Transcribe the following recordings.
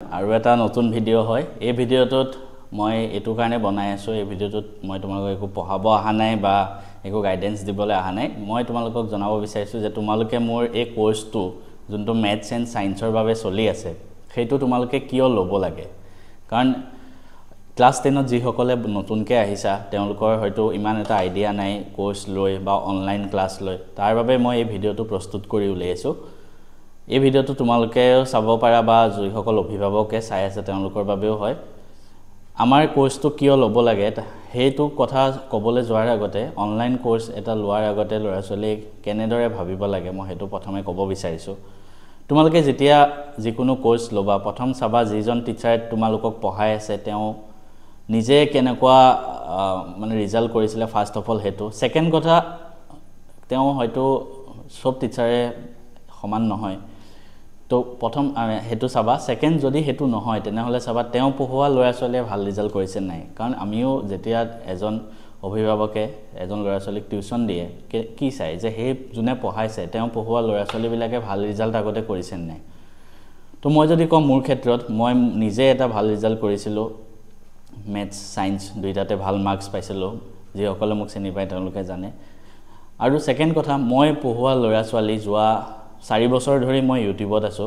আৰু এটা নতুন ভিডিও হয় এই ভিডিওটোত মই এটো কাৰণে বনাই আছো এই ভিডিওটোত মই তোমালোকক একো পঢ়াব আহা নাই বা একো গাইডেন্স দিবলৈ আহা নাই মই তোমালোকক জনাব বিচাৰিছো যে তোমালোকে মোৰ এই কোৰ্সটো যোনটো ম্যাথছ এণ্ড সায়েন্সৰ বাবে চলি আছে সেইটো তোমালোকে কিয় ল'ব লাগে কাৰণ ক্লাস 10 ত যি সকলে নতুনকে আহিছা তেওঁলোকৰ হয়তো ইমান এটা আইডিয়া নাই কোৰ্স লৈ বা অনলাইন ক্লাস লৈ তাৰ বাবে মই এই ভিডিওটো প্ৰস্তুত কৰি উলিয়াইছো এই ভিডিওটো তোমালোকে চাব পাৰা বা জুই সকল অভিভাৱকে চাই আছে তেওঁলোকৰ বাবেও হয় আমাৰ কোৰ্সটো কিয় ল'ব লাগে হেতু কথা কবলৈ যোৱাৰ আগতে অনলাইন কোৰ্স এটা লোৱাৰ আগতে লৰাছলি কেনেদৰে ভাবিব লাগে মই হেতু প্ৰথমে ক'ব বিচাৰিছো তোমালোকে যেতিয়া যিকোনো কোৰ্স লবা প্ৰথম চাবা যিজন টিচাৰে তোমালোকক পঢ়াই আছে তেওঁ নিজে কেনেকুৱা মানে ৰিজাল্ট কৰিছিলে ফাৰ্স্ট অফ অল হেতু সেকেন্ড কথা তেওঁ হয়তো সব টিচাৰে সমান নহয় তো প্ৰথম হেতু চাবা সেকেন্ড যদি হেতু নহয় তেনেহলে চাবা তেওঁ পঢ়োৱা লৰাছলিয়ে ভাল ৰিজাল্ট কৰিছে নাই কাৰণ আমিও যেতিয়া এজন অভিভাৱকে এজন লৰাছলিক টিউচন দিয়ে কি চাই যে হে জুনে পঢ়াইছে তেওঁ পঢ়োৱা লৰাছলি বিলাকে ভাল ৰিজাল্ট আগতে কৰিছে নাই তো মই যদি কম মোৰ ক্ষেত্ৰত মই নিজে এটা ভাল ৰিজাল্ট কৰিছিলো ম্যাথছ সায়েন্স দুইটাতে ভাল মাৰ্কস পাইছিলো যি সকলে মোক চিনি পায় তেওঁলোকে জানে আৰু সেকেন্ড কথা মই পঢ়োৱা লৰাছলি যোৱা 4 বছৰ ধৰি মই ইউটিউবত আছো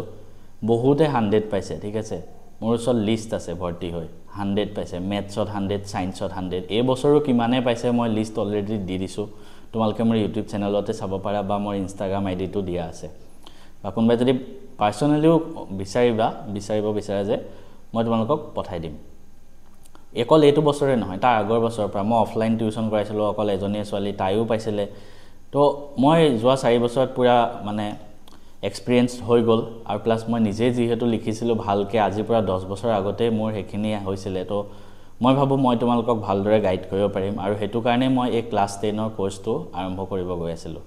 বহুতে 100 পাইছে ঠিক আছে মোৰ ওচৰত লিষ্ট আছে ভৰ্তি হৈ 100 পাইছে ম্যাথছত 100 সায়েন্সত 100 এই বছৰো কিমানে পাইছে মই লিষ্ট অলৰেডি দি দিছো তোমালোকে মোৰ ইউটিউব চেনেলতে চাব পাৰা বা মোৰ ইনষ্টাগ্ৰাম আইডিটো দিয়া আছে বা কোনবাই যদি পাৰ্সোনালিও বিচাৰিব বিচাৰে যে মই তোমালোকক পঠাই দিম একল এইটো বছৰে নহয় তাৰ আগৰ বছৰৰ পৰা মই অফলাইন টিউচন কৰাইছিলো অকল এজনীয়ে ছোৱালী তাইও পাইছিলে তো মই যোৱা 4 বছৰত পুৰা মানে এক্সপেৰিয়েন্স হৈ গল আৰু প্লাস মই নিজে যিহেতু লিখিছিলো ভালকে আজি পুৰা 10 বছৰ আগতে মোৰ হেখিনি হৈছিলে তো মই ভাবো মই তোমালোকক ভালদৰে গাইড কৰিব পাৰিম আৰু হেতু কাৰণে মই এই ক্লাস 10 ৰ কোৰ্সটো আৰম্ভ কৰিব গৈ আছিলো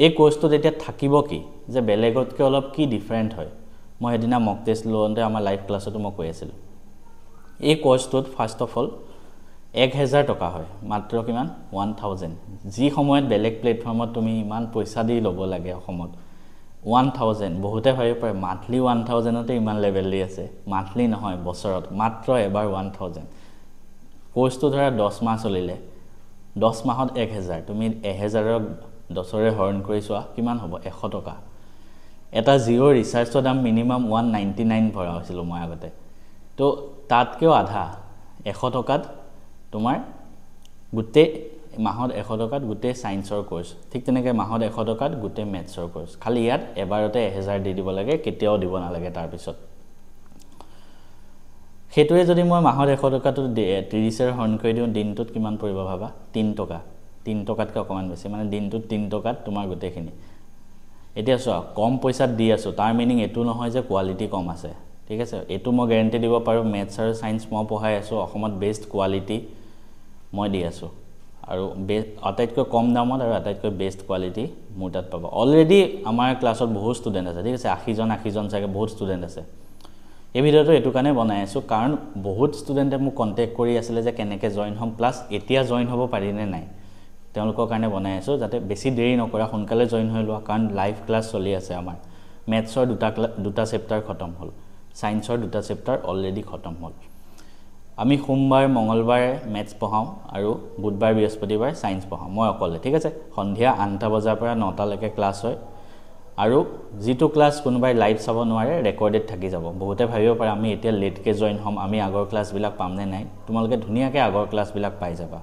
এই কোৰ্সটো তেতিয়া থাকিব কি যে বেলেগতকৈ অলপ কি ডিফাৰেন্ট হয় মই এদিনা মক টেষ্ট লওঁতে আমাৰ লাইভ ক্লাছতো মই কৈ আছিলো এই কোৰ্সটোত ফাৰ্স্ট অফ অল 1000 টকা হয় মাত্ৰ কিমান 1000 যি সময়ত বেলেগ প্লেটফৰ্মত তুমি ইমান পইচা দি ল'ব লাগে অসমত 1000 বহুতে ভাবে পাৰে মান্থলি 1000 তে ইমান লেভেল দি আছে মান্থলি নহয় বছৰত মাত্ৰ এবাৰ 1000 কোৰ্সটো ধৰা 10 মাহ চলিলে 10 মাহত 1000 তুমি 1000 ৰ 10ৰে হৰণ কৰি চোৱা কিমান হ'ব 100 টকা এটা জিৰ' ৰিচাৰ্জৰ দাম মিনিমাম 199 ভৰা হৈছিল মই আগতে তো তাতকেও আধা 100 টকাত তোমাৰ গুটে মাহত 100 টকাত গুটে সায়েন্সৰ কোৰ্স ঠিক তেনেকে মাহত 100 টকাত গুটে ম্যাথছৰ কোৰ্স খালি ইয়াত এবাৰতে 1000 দি দিব লাগে কেতিয়াও দিব না লাগে তাৰ পিছত হেতুৱে যদি মই মাহত 100 টকাটো 30 এৰ হৰণ কৰি দিও দিনটোত কিমান পৰিব ভাবা 3 টকা 3 টকাতকৈ অকমান বেছি মানে দিনটোত 3 টকাত তোমাৰ গুটেখিনি এতিয়া চোৱা কম পইচাত দি আছো তাৰ মিনিং এটো নহয় যে কোৱালিটি কম আছে ঠিক আছে এটো মই গ্যাৰান্টি দিব পাৰো ম্যাথছ আৰু সায়েন্স মই পঢ়াই আছো অসমত বেষ্ট কোৱালিটি মই দি আছো আৰু আটাইতকৈ কম দামত আৰু আটাইতকৈ বেষ্ট কোৱালিটি মোৰ তাত পাবা অলৰেডি আমাৰ ক্লাছত বহুত ষ্টুডেন্ট আছে ঠিক আছে 80 জন চাগে বহুত ষ্টুডেন্ট আছে এই ভিডিওটো এটো কাৰণে বনাই আছো কাৰণ বহুত ষ্টুডেন্টে মোক কন্টাক্ট কৰি আছিল যে কেনেকৈ জয়েন হ'ম প্লাস এতিয়া জয়েন হ'ব পাৰিনে নাই তেওঁলোকৰ কাৰণে বনাই আছো যাতে বেছি দেৰি নকৰা সোনকালে জয়েন হৈ লোৱা কাৰণ লাইভ ক্লাছ চলি আছে আমাৰ ম্যাথছৰ দুটা চেপ্টাৰ খতম হ'ল সায়েন্সৰ দুটা চেপ্টাৰ অলৰেডি খতম হ'ল আমি সোমবাৰ মঙ্গলবাৰ ম্যাথছ পঢ়াও আৰু বুধবাৰ বৃহস্পতিবাৰ সায়েন্স পঢ়াও মই অকলে ঠিক আছে সন্ধিয়া 8টা বজাৰ পৰা 9টা লৈকে ক্লাছ হয় আৰু যেটো ক্লাছ কোনোবাই লাইভ চাব নোৱাৰে ৰেকৰ্ডেড থাকি যাব বহুতে ভাবিব পাৰে আমি এতিয়া লেটকে জয়েন হ'ম আমি আগৰ ক্লাছ বিলাক পাম নে নাই তোমালোকে ধুনিয়াকে আগৰ ক্লাছ বিলাক পাই যাবা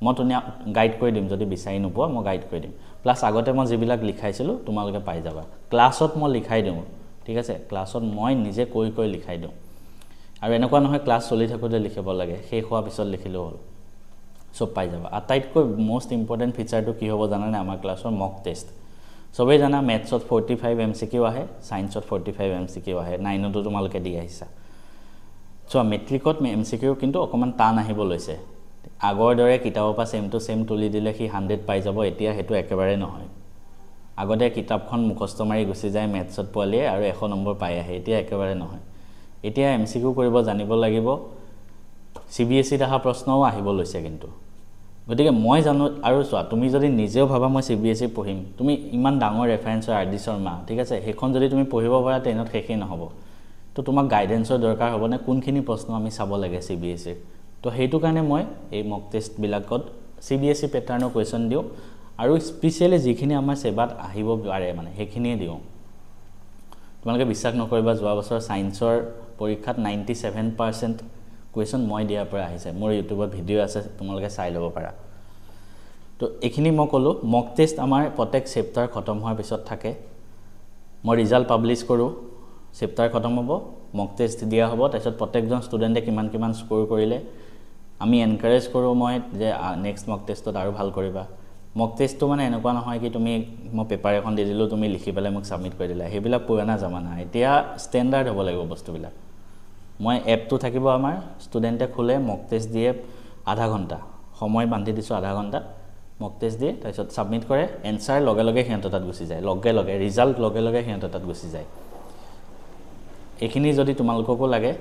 মই ধুনিয়া গাইড কৰি দিম যদি বিচাৰি নোপোৱা মই গাইড কৰি দিম প্লাস আগতে মই যিবিলাক লিখাইছিলো তোমালোকে পাই যাবা ক্লাছত মই লিখাই দিম ঠিক আছে ক্লাছত মই নিজে কৈ লিখাই দিম আৰু এনেকুৱা নহয় ক্লাছ চলি থাকোতে লিখিব লাগে শেষ হোৱাৰ পিছত লিখিলেও হ'ল সব পাই যাবা আটাইতকৈ মোস্ট ইম্পৰ্টেন্ট ফিচাৰটো কি হ'ব জানানে আমাৰ ক্লাছৰ মক টেষ্ট সবেই জানা ম্যাথছত 45 এমসিকিউ আহে সায়েন্সত 45 এমসিকিউ আহে 9 তো তোমালোকে দি আহিছা সো মেট্ৰিকত এমসিকিউ কিন্তু অকমান টান আহিব লৈছে আগৰ দৰে কিতাপৰ পৰা সেম টু সেম তুলি দিলে কি 100 পাই যাব এতিয়া হেতু একেবাৰে নহয় আগতে কিতাপখন মুখস্থ মাৰি গুছি যায় ম্যাথছত পোৱালিয়ে আৰু 100 নম্বৰ পাই আহে এতিয়া একেবাৰে নহয় এতিয়া এমসিকিউ কৰিব জানিব লাগিব সিবিএসই আহা প্ৰশ্নও আহিব লৈছে কিন্তু গতিকে মই জানো আৰু চোৱা তুমি যদি নিজেও ভাবা মই সিবিএসই পঢ়িম তুমি ইমান ডাঙৰ ৰেফাৰেন্স আৰডি শৰ্মা ঠিক আছে হেখন যদি তুমি পঢ়িব পাৰা 10ত শেষে নহব তো তোমাক গাইডেন্সৰ দৰকাৰ হ'ব নে কোনখিনি প্ৰশ্ন আমি চাব লাগে CBSE তো সেইটো কাৰণে মই এই মক টেষ্ট বিলাকত CBSE প্যাটাৰ্নৰ কোৱেশ্চন দিও আৰু স্পেশালি যিখিনি আমাৰ সেবাত আহিব পাৰে মানে সেইখিনিয়ে দিও তোমালোকে বিশ্বাস নকৰিবা যোৱা বছৰ সায়েন্সৰ পৰীক্ষাত 97% কোৱেশ্চন মই দিয়াৰ পৰা আহিছে মোৰ ইউটিউবত ভিডিও আছে তোমালোকে চাই ল'ব পাৰা তো এখিনি মই কলো মক টেষ্ট আমাৰ প্ৰত্যেক চেপ্টাৰ খতম হোৱাৰ পিছত থাকে মই ৰিজাল্ট পাবলিশ কৰো চেপ্টাৰ খতম হ'ব মক টেষ্ট দিয়া হ'ব তাৰপিছত প্ৰত্যেকজন ষ্টুডেন্টে কিমান স্কোৰ কৰিলে আমি এনকাৰেজ কৰো মই যে নেক্সট মক টেষ্টত আৰু ভাল কৰিবা মক টেষ্টটো মানে এনেকুৱা নহয় কি তুমি মই পেপাৰ এখন দি দিলো তুমি লিখি পেলাই মোক সাবমিট কৰি দিলা হেবিলা পুৰানা জামানা এতিয়া ষ্টেণ্ডাৰ্ড হ'ব লাগিব বস্তুবিলাক মই এপটো থাকিব আমাৰ ষ্টুডেন্টে খুলে মক টেষ্ট দিয়ে আধা ঘণ্টা সময় বান্ধি দিছো আধা ঘণ্টা মক টেষ্ট দিয়ে তাৰপিছত সাবমিট কৰে এনসাৰ লগে লগে হিহঁতৰ তাত গুচি যায় লগে লগে ৰিজাল্ট লগে লগে হিহঁতৰ তাত গুচি যায় এখিনি যদি তোমালোককো লাগে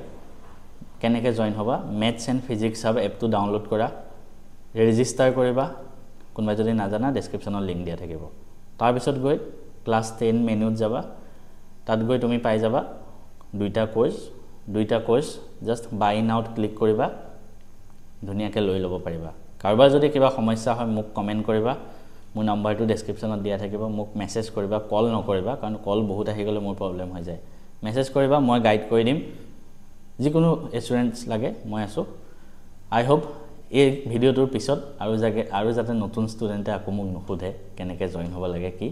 কেনেকে জয়েন হবা ম্যাথছ এন্ড ফিজিক্স হাব এপটো ডাউনলোড কৰা ৰেজিষ্টাৰ কৰিবা কোনবা যদি নাজানা ডেসক্ৰিপচনৰ লিংক দিয়া থাকিব তাৰ পিছত গৈ ক্লাস 10 মেনুত যাবা তাত গৈ তুমি পাই যাবা দুইটা কোৰ্স জাস্ট বাই নাউত ক্লিক কৰিবা ধুনিয়াকে লৈ ল'ব পাৰিবা কাৰোবাৰ যদি কিবা সমস্যা হয় মোক কমেন্ট কৰিবা মোৰ নম্বৰটো ডেসক্ৰিপচনত দিয়া থাকিব মোক মেসেজ কৰিবা কল নকৰিবা কাৰণ কল বহুত আহি গলে মোৰ প্ৰবলেম হৈ যায় মেসেজ কৰিবা মই গাইড কৰি দিম যিকোনো এসুৰেন্স লাগে মই আছো আই হোপ এই ভিডিওটোৰ পিছত আৰু যাতে নতুন ষ্টুডেন্টে আকো মোক নুখুধে কেনেকে জয়েন হ'ব লাগে কি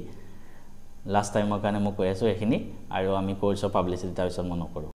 লাষ্ট টাইমৰ কাৰণে মই কৈ আছো এখিনি আৰু আমি কোৰ্সৰ পাবলিসিটি তাৰ পিছত মই নকৰো